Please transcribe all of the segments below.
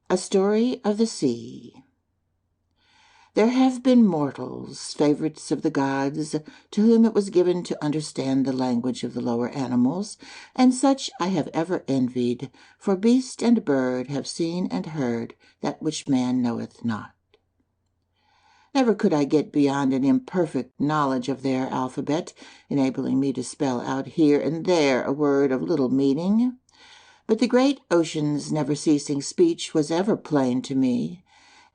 A Story of the Sea. There have been mortals, favorites of the gods, to whom it was given to understand the language of the lower animals, and such I have ever envied, for beast and bird have seen and heard that which man knoweth not. Never could I get beyond an imperfect knowledge of their alphabet, enabling me to spell out here and there a word of little meaning. But the great ocean's never-ceasing speech was ever plain to me,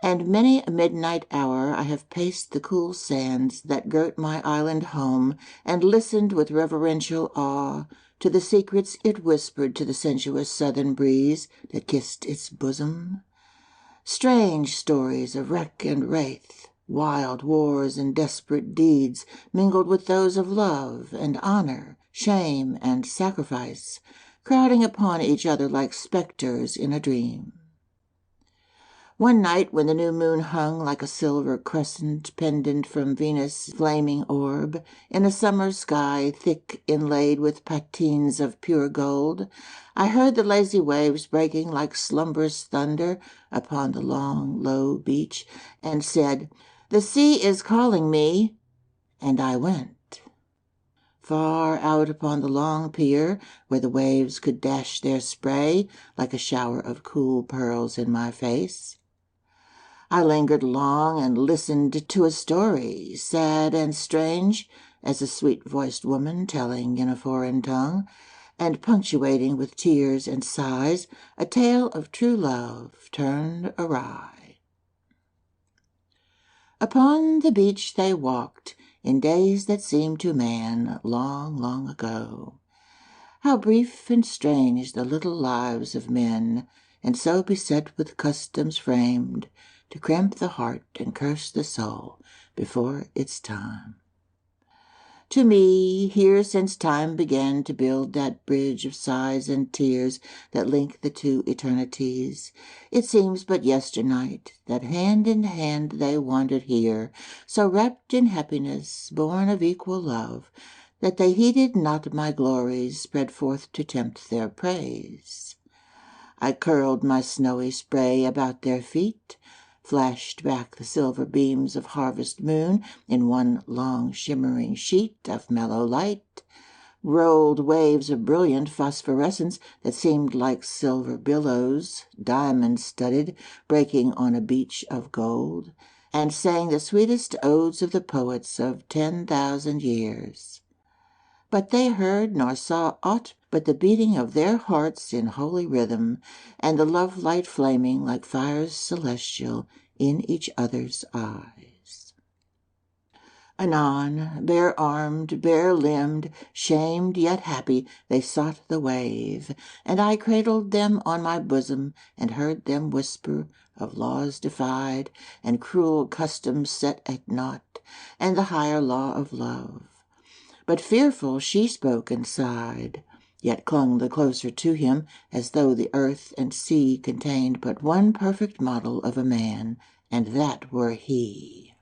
and many a midnight hour I have paced the cool sands that girt my island home, and listened with reverential awe to the secrets it whispered to the sensuous southern breeze that kissed its bosom. Strange stories of wreck and wraith, wild wars and desperate deeds, mingled with those of love and honor, shame and sacrifice, crowding upon each other like specters in a dream. One night, when the new moon hung like a silver crescent pendant from Venus' flaming orb, in a summer sky thick inlaid with patines of pure gold, I heard the lazy waves breaking like slumberous thunder upon the long, low beach, and said, "The sea is calling me," and I went. Far out upon the long pier, where the waves could dash their spray like a shower of cool pearls in my face, I lingered long and listened to a story, sad and strange as a sweet-voiced woman telling in a foreign tongue, and punctuating with tears and sighs a tale of true love turned awry. Upon the beach they walked, in days that seemed to man long, long ago. How brief and strange the little lives of men, and so beset with customs framed to cramp the heart and curse the soul before its time. To me, here since time began to build that bridge of sighs and tears that link the two eternities, it seems but yesternight that hand in hand they wandered here, so wrapped in happiness, born of equal love, that they heeded not my glories spread forth to tempt their praise. I curled my snowy spray about their feet, flashed back the silver beams of harvest moon in one long shimmering sheet of mellow light, rolled waves of brilliant phosphorescence that seemed like silver billows, diamond-studded, breaking on a beach of gold, and sang the sweetest odes of the poets of 10,000 years. But they heard nor saw aught but the beating of their hearts in holy rhythm, and the love-light flaming like fires celestial in each other's eyes. Anon, bare-armed, bare-limbed, shamed yet happy, they sought the wave, and I cradled them on my bosom, and heard them whisper of laws defied, and cruel customs set at naught, and the higher law of love. But fearful she spoke and sighed, yet clung the closer to him, as though the earth and sea contained but one perfect model of a man, and that were he.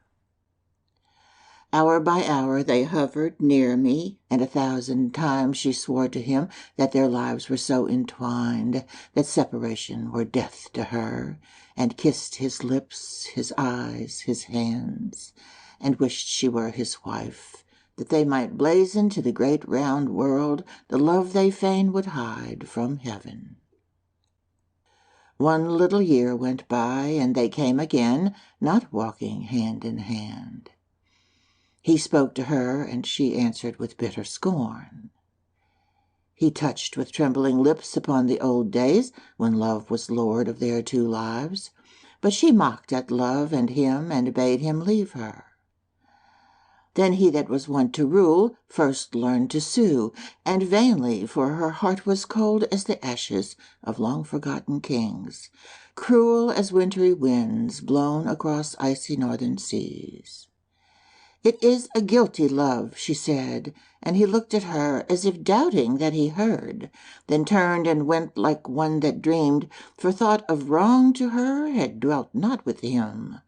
Hour by hour they hovered near me, and 1,000 times she swore to him that their lives were so entwined that separation were death to her, and kissed his lips, his eyes, his hands, and wished she were his wife, that they might blazon to the great round world the love they fain would hide from heaven. One little year went by, and they came again, not walking hand in hand. He spoke to her, and she answered with bitter scorn. He touched with trembling lips upon the old days when love was lord of their two lives, but she mocked at love and him, and bade him leave her. Then he that was wont to rule first learned to sue, and vainly, for her heart was cold as the ashes of long-forgotten kings, cruel as wintry winds blown across icy northern seas. "It is a guilty love," she said, and he looked at her as if doubting that he heard, then turned and went like one that dreamed, for thought of wrong to her had dwelt not with him.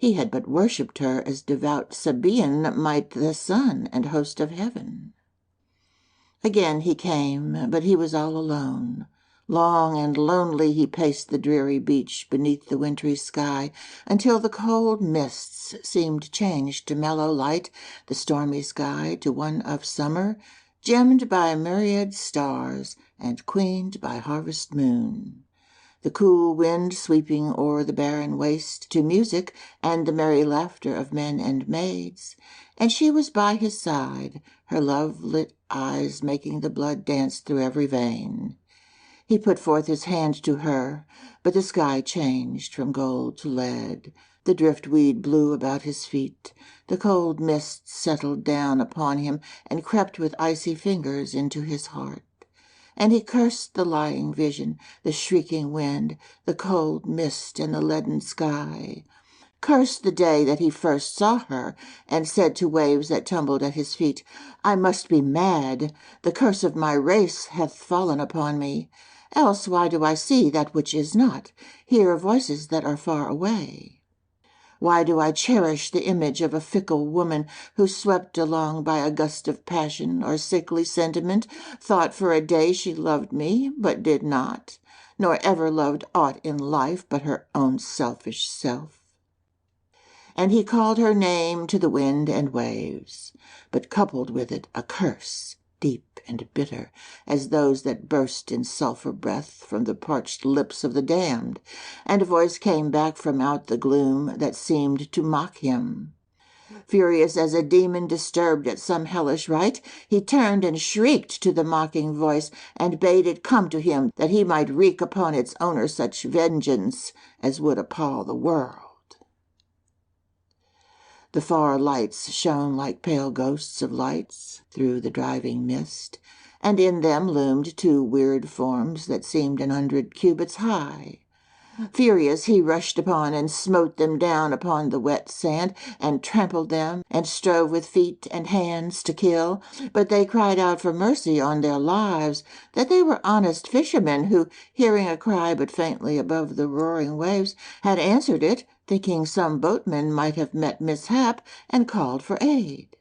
He had but worshipped her as devout Sabaean might the sun and host of heaven. Again he came, but he was all alone, Long and lonely he paced the dreary beach beneath the wintry sky, until the cold mists seemed changed to mellow light, the stormy sky to one of summer, gemmed by myriad stars and queened by harvest moon. The cool wind sweeping o'er the barren waste to music and the merry laughter of men and maids, and she was by his side, her love-lit eyes making the blood dance through every vein. He put forth his hand to her, but the sky changed from gold to lead. The driftweed blew about his feet. The cold mist settled down upon him and crept with icy fingers into his heart. And he cursed the lying vision, the shrieking wind, the cold mist and the leaden sky. Cursed the day that he first saw her, and said to waves that tumbled at his feet, I must be mad. The curse of my race hath fallen upon me. Else why do I see that which is not, hear voices that are far away? Why do I cherish the image of a fickle woman who, swept along by a gust of passion or sickly sentiment, thought for a day she loved me, but did not, nor ever loved aught in life but her own selfish self? And he called her name to the wind and waves, but coupled with it a curse, deep and bitter, as those that burst in sulphur breath from the parched lips of the damned, and a voice came back from out the gloom that seemed to mock him. Furious as a demon disturbed at some hellish rite, he turned and shrieked to the mocking voice, and bade it come to him, that he might wreak upon its owner such vengeance as would appall the world. The far lights shone like pale ghosts of lights through the driving mist, and in them loomed two weird forms that seemed 100 cubits high. Furious he rushed upon and smote them down upon the wet sand, and trampled them, and strove with feet and hands to kill. But they cried out for mercy on their lives, that they were honest fishermen who, hearing a cry but faintly above the roaring waves, had answered it, thinking some boatman might have met mishap, and called for aid.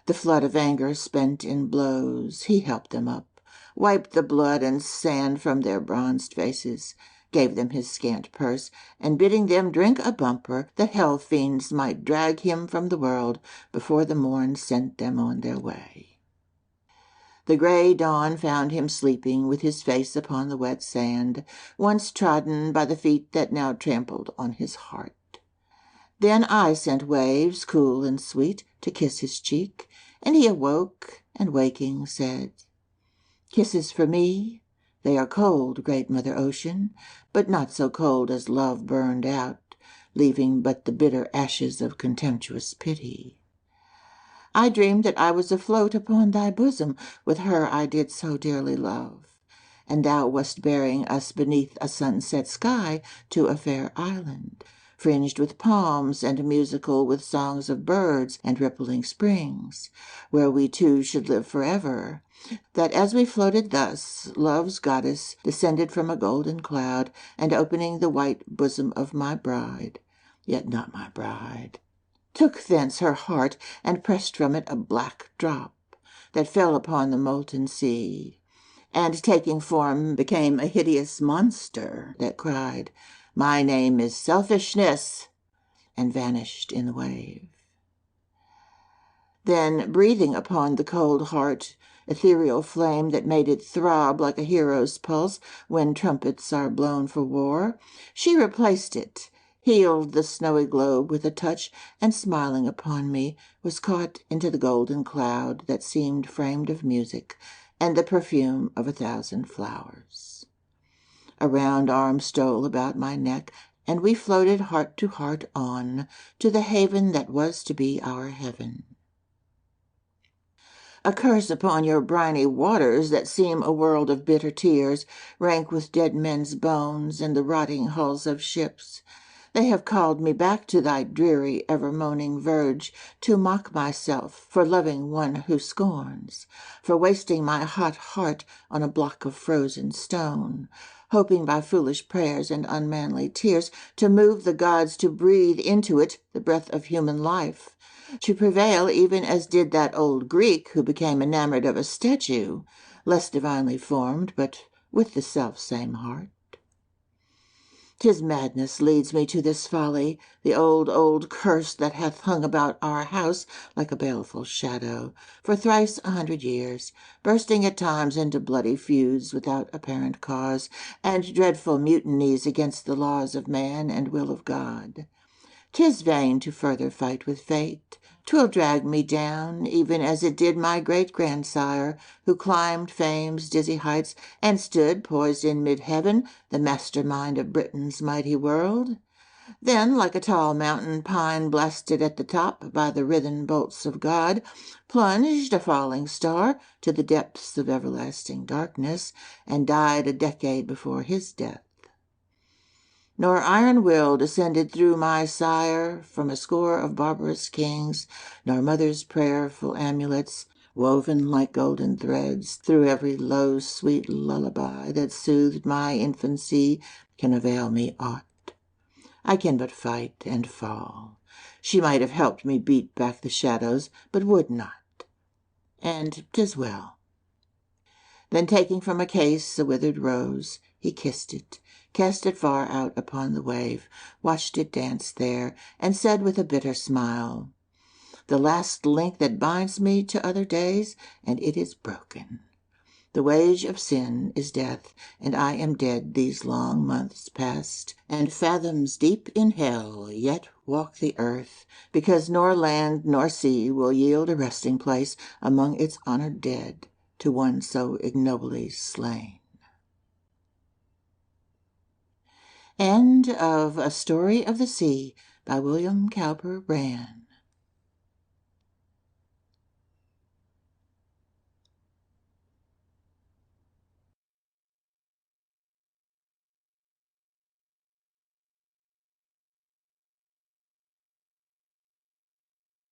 The flood of anger spent in blows, he helped them up, wiped the blood and sand from their bronzed faces, gave them his scant purse, and bidding them drink a bumper, that hell fiends might drag him from the world before the morn sent them on their way. The gray dawn found him sleeping with his face upon the wet sand, once trodden by the feet that now trampled on his heart. Then I sent waves, cool and sweet, to kiss his cheek, and he awoke, and waking said, Kisses for me? They are cold, great Mother Ocean, but not so cold as love burned out, leaving but the bitter ashes of contemptuous pity. I dreamed that I was afloat upon thy bosom with her I did so dearly love, and thou wast bearing us beneath a sunset sky to a fair island, fringed with palms and musical with songs of birds and rippling springs, where we two should live forever. That as we floated thus, love's goddess descended from a golden cloud, and opening the white bosom of my bride, yet not my bride, took thence her heart, and pressed from it a black drop, that fell upon the molten sea, and taking form became a hideous monster that cried, My name is Selfishness, and vanished in the wave. Then, breathing upon the cold heart, ethereal flame that made it throb like a hero's pulse when trumpets are blown for war, she replaced it, healed the snowy globe with a touch, and smiling upon me, was caught into the golden cloud that seemed framed of music and the perfume of 1,000 flowers. A round arm stole about my neck, and we floated heart to heart on to the haven that was to be our heaven. A curse upon your briny waters that seem a world of bitter tears, rank with dead men's bones and the rotting hulls of ships. They have called me back to thy dreary, ever-moaning verge, to mock myself for loving one who scorns, for wasting my hot heart on a block of frozen stone, hoping by foolish prayers and unmanly tears to move the gods to breathe into it the breath of human life, to prevail even as did that old Greek who became enamored of a statue, less divinely formed, but with the self-same heart. 'Tis madness leads me to this folly, the old, old curse that hath hung about our house like a baleful shadow for thrice 100 years, bursting at times into bloody feuds without apparent cause, and dreadful mutinies against the laws of man and will of God. 'Tis vain to further fight with fate. 'Twill drag me down, even as it did my great-grandsire, who climbed fame's dizzy heights and stood poised in mid-heaven, the master-mind of Britain's mighty world. Then, like a tall mountain pine blasted at the top by the writhen bolts of God, plunged a falling star to the depths of everlasting darkness, and died a decade before his death. Nor iron will descended through my sire from a score of barbarous kings, nor mother's prayerful amulets, woven like golden threads through every low, sweet lullaby that soothed my infancy, can avail me aught. I can but fight and fall. She might have helped me beat back the shadows, but would not. And 'tis well. Then taking from a case a withered rose, he kissed it, cast it far out upon the wave, watched it dance there, and said with a bitter smile, "The last link that binds me to other days, and it is broken. The wage of sin is death, and I am dead these long months past, and fathoms deep in hell yet walk the earth, because nor land nor sea will yield a resting place among its honored dead to one so ignobly slain." End of A Story of the Sea by William Cowper Brann.